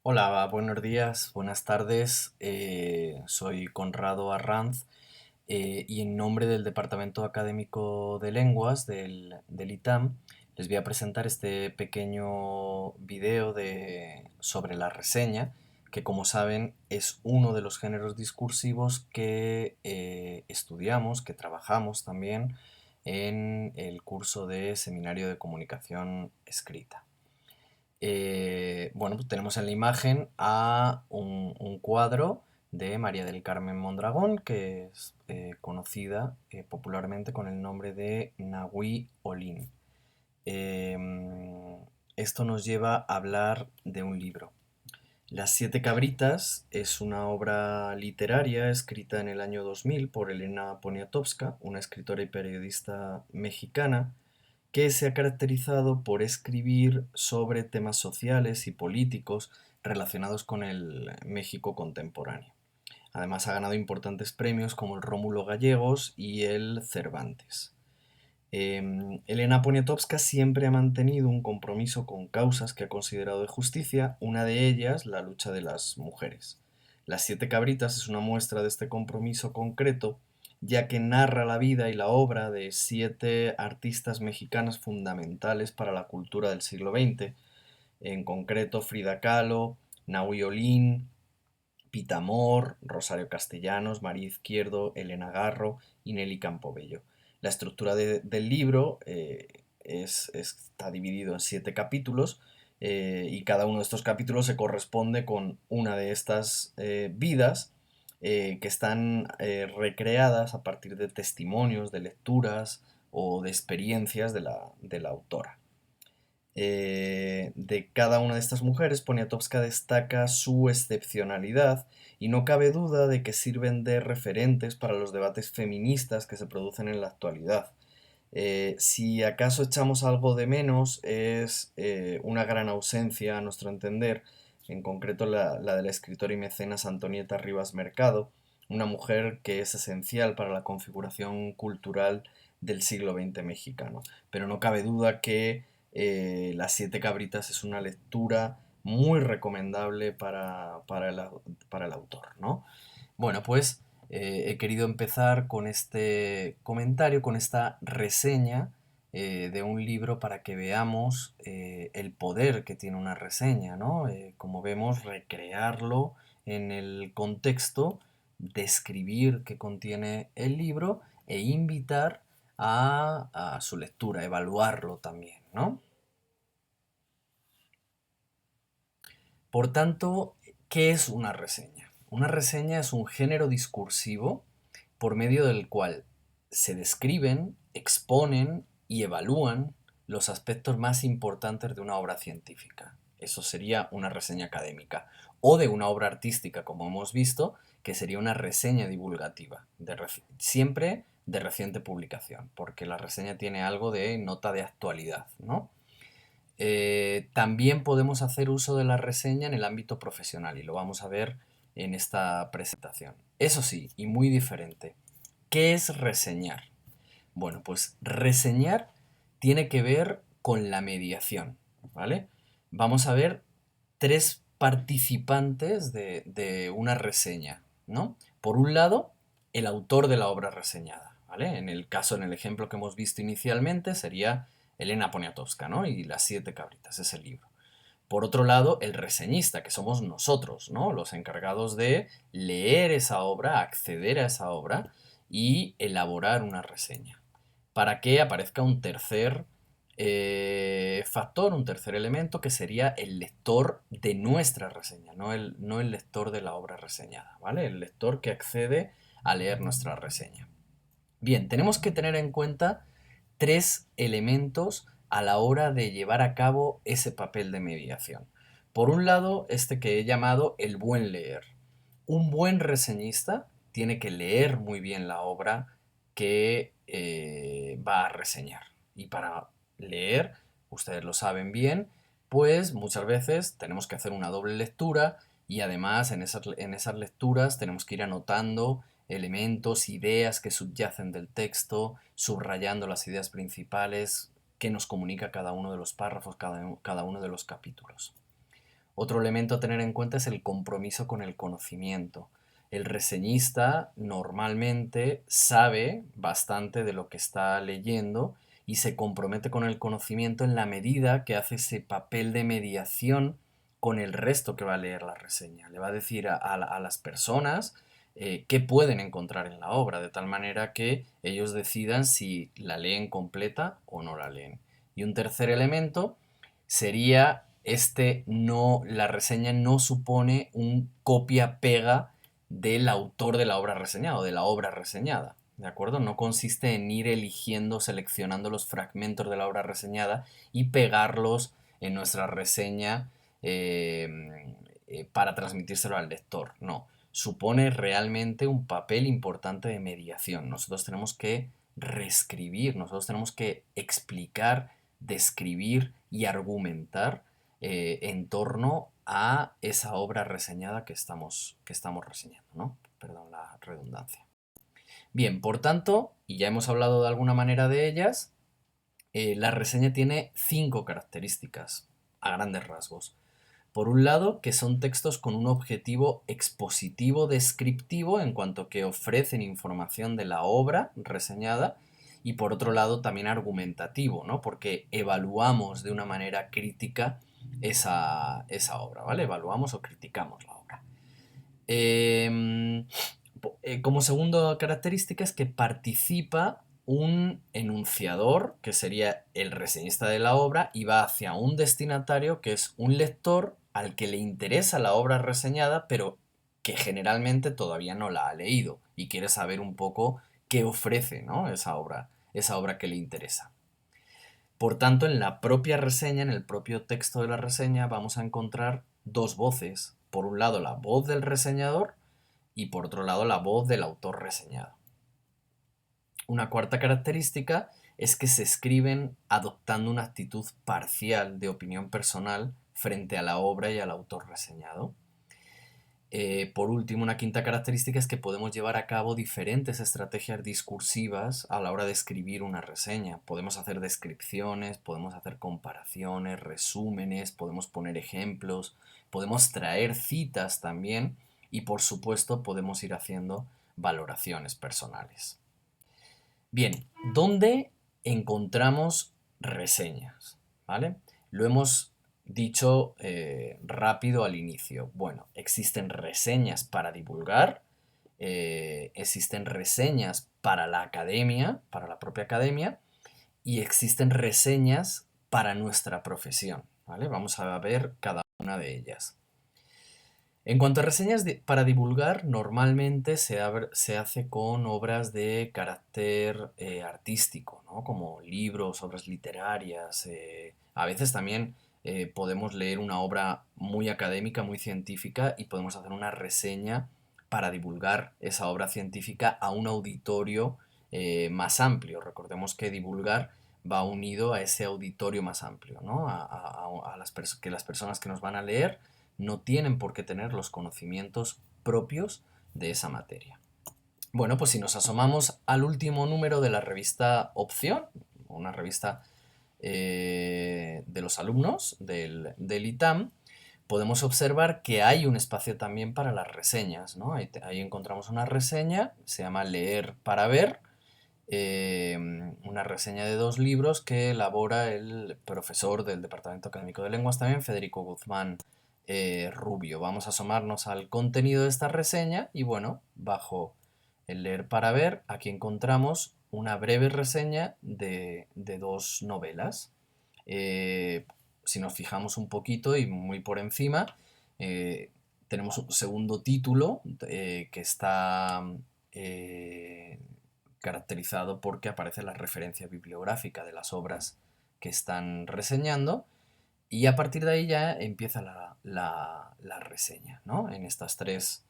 Hola, buenos días, buenas tardes. Soy Conrado Arranz y en nombre del Departamento Académico de Lenguas del ITAM les voy a presentar este pequeño video sobre la reseña, que como saben es uno de los géneros discursivos que estudiamos, que trabajamos también en el curso de Seminario de Comunicación Escrita. Bueno, pues tenemos en la imagen a un cuadro de María del Carmen Mondragón, que es conocida popularmente con el nombre de Nahui Olin. Esto nos lleva a hablar de un libro. Las siete cabritas es una obra literaria escrita en el año 2000 por Elena Poniatowska, una escritora y periodista mexicana que se ha caracterizado por escribir sobre temas sociales y políticos relacionados con el México contemporáneo. Además ha ganado importantes premios como el Rómulo Gallegos y el Cervantes. Elena Poniatowska siempre ha mantenido un compromiso con causas que ha considerado de justicia, una de ellas la lucha de las mujeres. Las siete cabritas es una muestra de este compromiso concreto, ya que narra la vida y la obra de siete artistas mexicanas fundamentales para la cultura del siglo XX, en concreto Frida Kahlo, Nahui Olin, Pita Amor, Rosario Castellanos, María Izquierdo, Elena Garro y Nelly Campobello. La estructura del libro está dividido en siete capítulos y cada uno de estos capítulos se corresponde con una de estas vidas que están recreadas a partir de testimonios, de lecturas o de experiencias de la autora. De cada una de estas mujeres, Poniatowska destaca su excepcionalidad y no cabe duda de que sirven de referentes para los debates feministas que se producen en la actualidad. Si acaso echamos algo de menos es una gran ausencia, a nuestro entender, en concreto la de la escritora y mecenas Antonieta Rivas Mercado, una mujer que es esencial para la configuración cultural del siglo XX mexicano. Pero no cabe duda que Las siete cabritas es una lectura muy recomendable para el autor, ¿no? Bueno, pues he querido empezar con este comentario, con esta reseña de un libro para que veamos el poder que tiene una reseña, ¿no? Como vemos, recrearlo en el contexto, describir qué contiene el libro e invitar a su lectura, evaluarlo también, ¿no? Por tanto, ¿qué es una reseña? Una reseña es un género discursivo por medio del cual se describen, exponen y evalúan los aspectos más importantes de una obra científica. Eso sería una reseña académica. O de una obra artística, como hemos visto, que sería una reseña divulgativa, siempre de reciente publicación, porque la reseña tiene algo de nota de actualidad, ¿no? También podemos hacer uso de la reseña en el ámbito profesional y lo vamos a ver en esta presentación. Eso sí, y muy diferente. ¿Qué es reseñar? Bueno, pues reseñar tiene que ver con la mediación, ¿vale? Vamos a ver tres participantes de una reseña, ¿no? Por un lado, el autor de la obra reseñada, ¿vale? En el ejemplo que hemos visto inicialmente, sería Elena Poniatowska, ¿no? Y Las siete cabritas, ese libro. Por otro lado, el reseñista, que somos nosotros, ¿no? Los encargados de leer esa obra, acceder a esa obra y elaborar una reseña. Para que aparezca un tercer factor, un tercer elemento, que sería el lector de nuestra reseña, no el lector de la obra reseñada, ¿vale? El lector que accede a leer nuestra reseña. Bien, tenemos que tener en cuenta tres elementos a la hora de llevar a cabo ese papel de mediación. Por un lado, este que he llamado el buen leer. Un buen reseñista tiene que leer muy bien la obra que va a reseñar. Y para leer, ustedes lo saben bien, pues muchas veces tenemos que hacer una doble lectura y además en esas lecturas tenemos que ir anotando elementos, ideas que subyacen del texto, subrayando las ideas principales que nos comunica cada uno de los párrafos, cada uno de los capítulos. Otro elemento a tener en cuenta es el compromiso con el conocimiento. El reseñista normalmente sabe bastante de lo que está leyendo y se compromete con el conocimiento en la medida que hace ese papel de mediación con el resto que va a leer la reseña. Le va a decir a las personas qué pueden encontrar en la obra, de tal manera que ellos decidan si la leen completa o no la leen. Y un tercer elemento sería la reseña no supone un copia-pega del autor de la obra reseñada o de la obra reseñada. ¿De acuerdo? No consiste en ir eligiendo, seleccionando los fragmentos de la obra reseñada y pegarlos en nuestra reseña para transmitírselo al lector. No, supone realmente un papel importante de mediación. Nosotros tenemos que reescribir, nosotros tenemos que explicar, describir y argumentar en torno a esa obra reseñada que estamos reseñando, ¿no? Perdón la redundancia. Bien, por tanto, y ya hemos hablado de alguna manera de ellas, la reseña tiene 5 características a grandes rasgos. Por un lado, que son textos con un objetivo expositivo descriptivo en cuanto que ofrecen información de la obra reseñada, y por otro lado también argumentativo, ¿no? Porque evaluamos de una manera crítica esa obra, ¿vale? Evaluamos o criticamos la obra. Como segunda característica es que participa un enunciador, que sería el reseñista de la obra, y va hacia un destinatario, que es un lector al que le interesa la obra reseñada, pero que generalmente todavía no la ha leído y quiere saber un poco qué ofrece, ¿no? esa obra que le interesa. Por tanto, en la propia reseña, en el propio texto de la reseña, vamos a encontrar dos voces. Por un lado, la voz del reseñador y por otro lado, la voz del autor reseñado. Una cuarta característica es que se escriben adoptando una actitud parcial de opinión personal frente a la obra y al autor reseñado. Por último, una quinta característica es que podemos llevar a cabo diferentes estrategias discursivas a la hora de escribir una reseña. Podemos hacer descripciones, podemos hacer comparaciones, resúmenes, podemos poner ejemplos, podemos traer citas también y por supuesto podemos ir haciendo valoraciones personales. Bien, ¿dónde encontramos reseñas? ¿Vale? Lo hemos dicho rápido al inicio. Bueno, existen reseñas para divulgar, existen reseñas para la academia, para la propia academia, y existen reseñas para nuestra profesión, ¿vale? Vamos a ver cada una de ellas. En cuanto a reseñas para divulgar, normalmente se hace con obras de carácter artístico, ¿no? Como libros, obras literarias. A veces también podemos leer una obra muy académica, muy científica, y podemos hacer una reseña para divulgar esa obra científica a un auditorio más amplio. Recordemos que divulgar va unido a ese auditorio más amplio, ¿no? Que las personas que nos van a leer no tienen por qué tener los conocimientos propios de esa materia. Bueno, pues si nos asomamos al último número de la revista Opción, una revista de los alumnos del ITAM, podemos observar que hay un espacio también para las reseñas, ¿no? Ahí encontramos una reseña, se llama Leer para Ver, una reseña de 2 libros que elabora el profesor del Departamento Académico de Lenguas también, Federico Guzmán Rubio. Vamos a asomarnos al contenido de esta reseña y bueno, bajo el Leer para Ver, aquí encontramos una breve reseña de 2 novelas. Si nos fijamos un poquito y muy por encima, tenemos un segundo título que está caracterizado porque aparece la referencia bibliográfica de las obras que están reseñando y a partir de ahí ya empieza la reseña, ¿no? En estas 3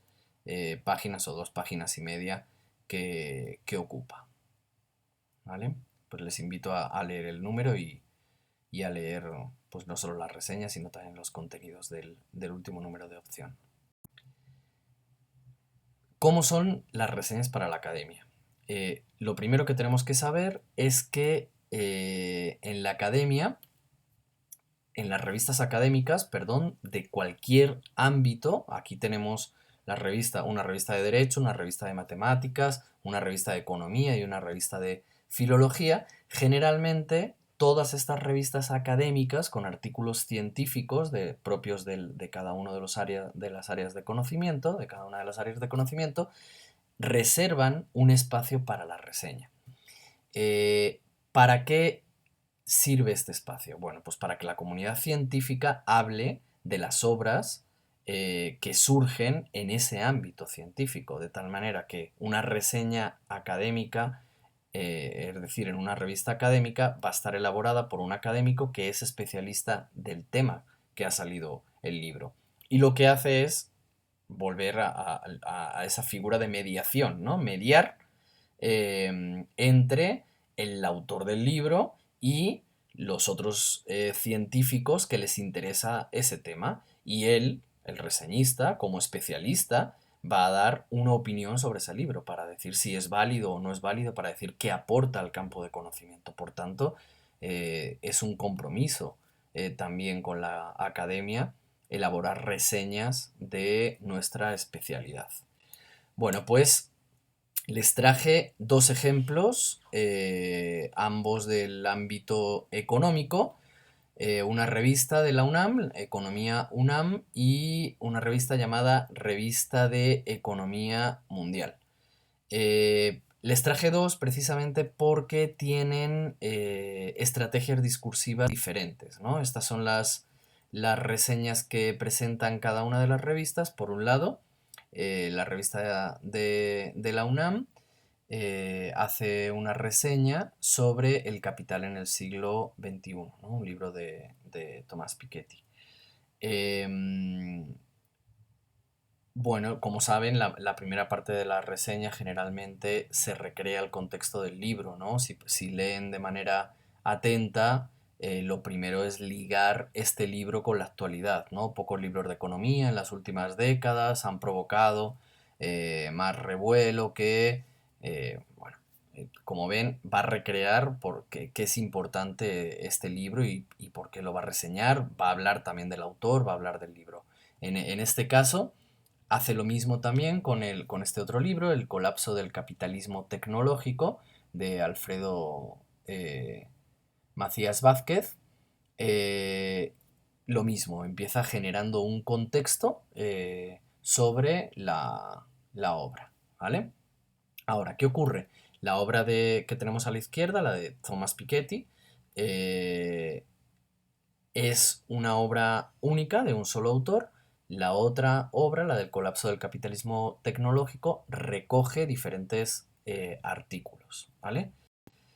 páginas o 2 páginas y media que ocupa, ¿vale? Pues les invito a leer el número y a leer pues no solo las reseñas, sino también los contenidos del último número de Opción. ¿Cómo son las reseñas para la academia? Lo primero que tenemos que saber es que en la academia en las revistas académicas, perdón, de cualquier ámbito. Aquí tenemos una revista de Derecho, una revista de Matemáticas, una revista de Economía y una revista de Filología. Generalmente todas estas revistas académicas con artículos científicos propios de cada uno de las áreas de conocimiento, de cada una de las áreas de conocimiento, reservan un espacio para la reseña. ¿Para qué sirve este espacio? Bueno, pues para que la comunidad científica hable de las obras que surgen en ese ámbito científico, de tal manera que una reseña académica, es decir, en una revista académica, va a estar elaborada por un académico que es especialista del tema que ha salido el libro. Y lo que hace es volver a esa figura de mediación, ¿no? Mediar entre el autor del libro y los otros científicos que les interesa ese tema. Y él, el reseñista, como especialista, va a dar una opinión sobre ese libro para decir si es válido o no es válido, para decir qué aporta al campo de conocimiento. Por tanto, es un compromiso también con la academia elaborar reseñas de nuestra especialidad. Bueno, pues les traje dos ejemplos, ambos del ámbito económico, una revista de la UNAM, Economía UNAM, y una revista llamada Revista de Economía Mundial. Les traje dos precisamente porque tienen estrategias discursivas diferentes, ¿no? Estas son las reseñas que presentan cada una de las revistas. Por un lado, la revista de la UNAM hace una reseña sobre el capital en el siglo XXI, ¿no? Un libro de Thomas Piketty. Bueno, como saben, la primera parte de la reseña generalmente se recrea el contexto del libro, ¿no? Si leen de manera atenta, lo primero es ligar este libro con la actualidad, ¿no? Pocos libros de economía en las últimas décadas han provocado más revuelo bueno, como ven, va a recrear por qué es importante este libro y por qué lo va a reseñar, va a hablar también del autor, va a hablar del libro. En este caso hace lo mismo también con este otro libro, El colapso del capitalismo tecnológico, de Alfredo Macías Vázquez. Eh, lo mismo, empieza generando un contexto sobre la obra, ¿vale? Ahora, ¿qué ocurre? La obra que tenemos a la izquierda, la de Thomas Piketty, eh, es una obra única de un solo autor. La otra obra, la del colapso del capitalismo tecnológico, recoge diferentes artículos, ¿vale?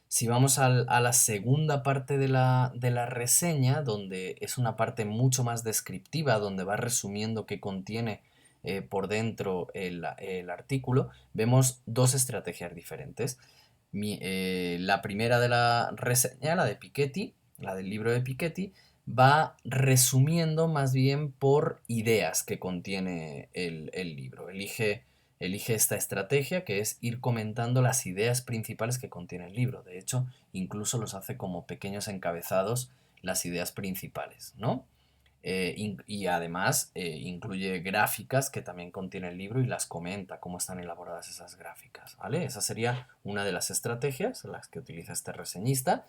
Si vamos a la segunda parte de la reseña, donde es una parte mucho más descriptiva, donde va resumiendo qué contiene por dentro el artículo, vemos dos estrategias diferentes. La primera de la reseña, la de Piketty, la del libro de Piketty, va resumiendo más bien por ideas que contiene el libro. Elige esta estrategia que es ir comentando las ideas principales que contiene el libro. De hecho, incluso los hace como pequeños encabezados las ideas principales, ¿no? Y además incluye gráficas que también contiene el libro y las comenta cómo están elaboradas esas gráficas, ¿vale? Esa sería una de las estrategias, las que utiliza este reseñista.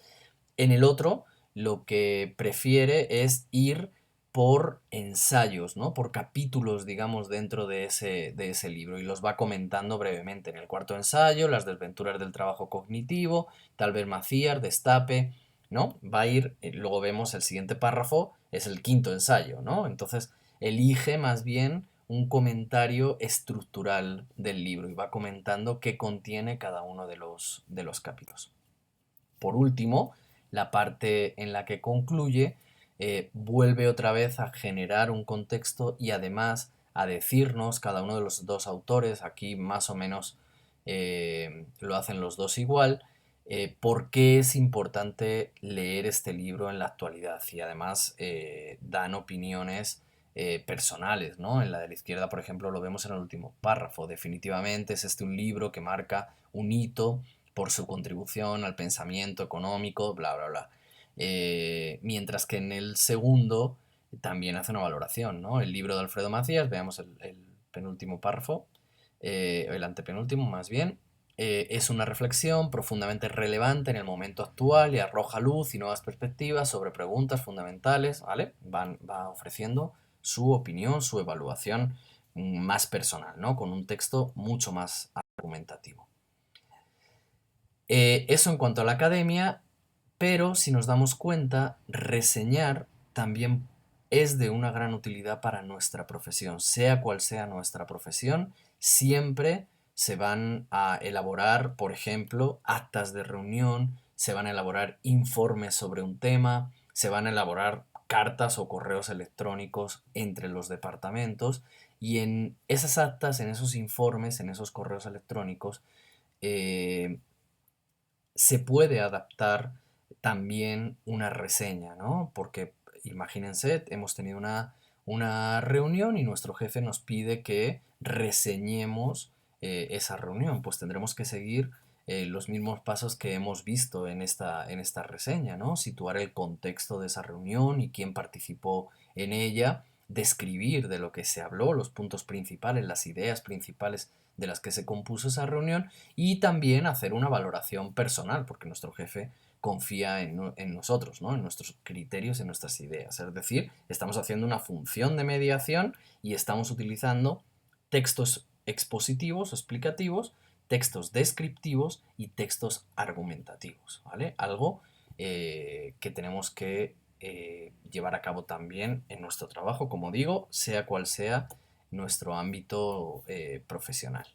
En el otro, lo que prefiere es ir por ensayos, ¿no? Por capítulos, digamos, dentro de ese libro y los va comentando brevemente. En el cuarto ensayo, las desventuras del trabajo cognitivo, tal vez Macías, Destape, ¿no? Va a ir, luego vemos el siguiente párrafo, es el quinto ensayo, ¿no? Entonces, elige más bien un comentario estructural del libro y va comentando qué contiene cada uno de los capítulos. Por último, la parte en la que concluye vuelve otra vez a generar un contexto y además a decirnos cada uno de los dos autores, aquí más o menos lo hacen los dos igual, por qué es importante leer este libro en la actualidad y además dan opiniones personales, ¿no? En la de la izquierda, por ejemplo, lo vemos en el último párrafo. Definitivamente es este un libro que marca un hito por su contribución al pensamiento económico, bla, bla, bla. mientras que en el segundo también hace una valoración, ¿no? El libro de Alfredo Macías, veamos el penúltimo párrafo, el antepenúltimo más bien, es una reflexión profundamente relevante en el momento actual y arroja luz y nuevas perspectivas sobre preguntas fundamentales, ¿vale? Va ofreciendo su opinión, su evaluación más personal, ¿no? Con un texto mucho más argumentativo. Eso en cuanto a la academia, pero si nos damos cuenta, reseñar también es de una gran utilidad para nuestra profesión. Sea cual sea nuestra profesión, siempre se van a elaborar, por ejemplo, actas de reunión, se van a elaborar informes sobre un tema, se van a elaborar cartas o correos electrónicos entre los departamentos y en esas actas, en esos informes, en esos correos electrónicos, eh, se puede adaptar también una reseña, ¿no? Porque imagínense, hemos tenido una reunión y nuestro jefe nos pide que reseñemos esa reunión. Pues tendremos que seguir los mismos pasos que hemos visto en esta reseña, ¿no? Situar el contexto de esa reunión y quién participó en ella, describir de lo que se habló, los puntos principales, las ideas principales de las que se compuso esa reunión y también hacer una valoración personal, porque nuestro jefe confía en nosotros, ¿no? En nuestros criterios, en nuestras ideas. Es decir, estamos haciendo una función de mediación y estamos utilizando textos expositivos o explicativos, textos descriptivos y textos argumentativos, ¿vale? Algo que tenemos que llevar a cabo también en nuestro trabajo, como digo, sea cual sea nuestro ámbito profesional.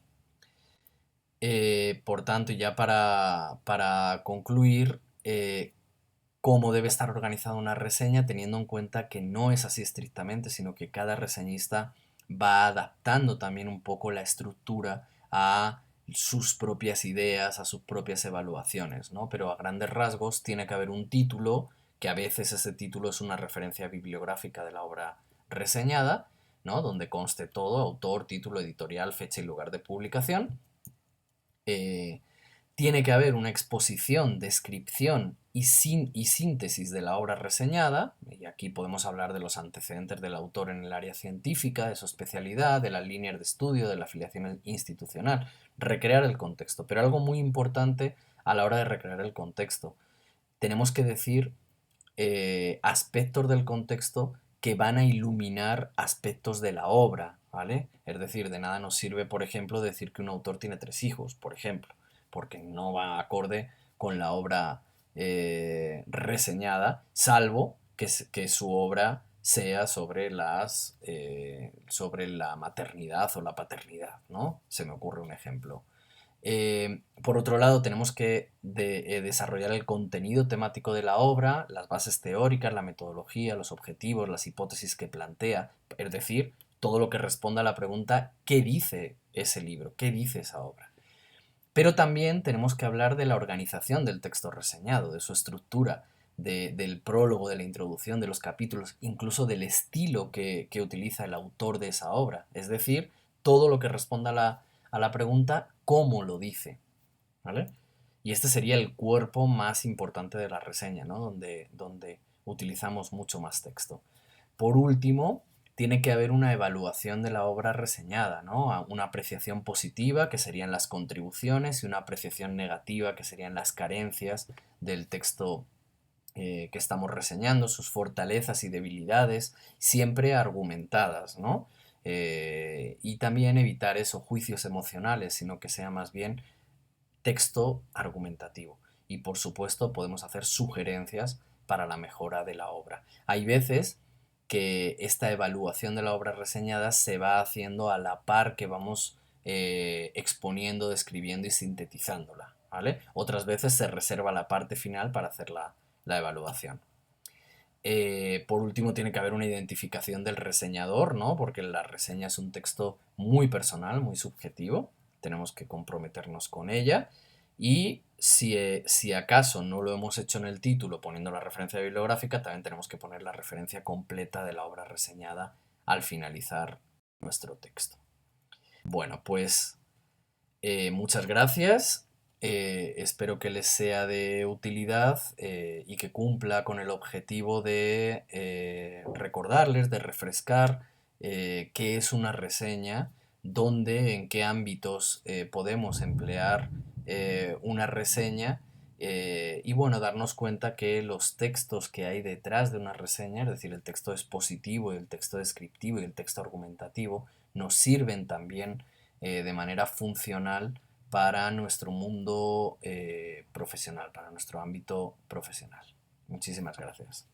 Por tanto, y ya para concluir, cómo debe estar organizada una reseña, teniendo en cuenta que no es así estrictamente, sino que cada reseñista va adaptando también un poco la estructura a sus propias ideas, a sus propias evaluaciones, ¿no? Pero a grandes rasgos tiene que haber un título, que a veces ese título es una referencia bibliográfica de la obra reseñada, ¿no? Donde conste todo, autor, título, editorial, fecha y lugar de publicación. eh, Tiene que haber una exposición, descripción y síntesis de la obra reseñada, y aquí podemos hablar de los antecedentes del autor en el área científica, de su especialidad, de las líneas de estudio, de la afiliación institucional, recrear el contexto. Pero algo muy importante a la hora de recrear el contexto, tenemos que decir aspectos del contexto que van a iluminar aspectos de la obra, ¿vale? Es decir, de nada nos sirve, por ejemplo, decir que un autor tiene 3 hijos, por ejemplo, porque no va acorde con la obra reseñada, salvo que su obra sea sobre la maternidad o la paternidad, ¿no? Se me ocurre un ejemplo. Por otro lado, tenemos que desarrollar el contenido temático de la obra, las bases teóricas, la metodología, los objetivos, las hipótesis que plantea, es decir, todo lo que responda a la pregunta ¿qué dice ese libro? ¿Qué dice esa obra? Pero también tenemos que hablar de la organización del texto reseñado, de su estructura, del prólogo, de la introducción, de los capítulos, incluso del estilo que utiliza el autor de esa obra. Es decir, todo lo que responda a la pregunta ¿cómo lo dice? ¿Vale? Y este sería el cuerpo más importante de la reseña, ¿no? Donde utilizamos mucho más texto. Por último, tiene que haber una evaluación de la obra reseñada, ¿no? Una apreciación positiva, que serían las contribuciones, y una apreciación negativa, que serían las carencias del texto que estamos reseñando, sus fortalezas y debilidades, siempre argumentadas, ¿no? Y también evitar esos juicios emocionales, sino que sea más bien texto argumentativo. Y por supuesto podemos hacer sugerencias para la mejora de la obra. Hay veces que esta evaluación de la obra reseñada se va haciendo a la par que vamos exponiendo, describiendo y sintetizándola, ¿vale? Otras veces se reserva la parte final para hacer la evaluación. Por último, tiene que haber una identificación del reseñador, ¿no? Porque la reseña es un texto muy personal, muy subjetivo. Tenemos que comprometernos con ella. Y si acaso no lo hemos hecho en el título poniendo la referencia bibliográfica, también tenemos que poner la referencia completa de la obra reseñada al finalizar nuestro texto. Bueno, pues muchas gracias Espero que les sea de utilidad y que cumpla con el objetivo de recordarles, de refrescar qué es una reseña, dónde, en qué ámbitos podemos emplear una reseña y bueno, darnos cuenta que los textos que hay detrás de una reseña, es decir, el texto expositivo, el texto descriptivo y el texto argumentativo, nos sirven también de manera funcional para nuestro mundo profesional, para nuestro ámbito profesional. Muchísimas gracias.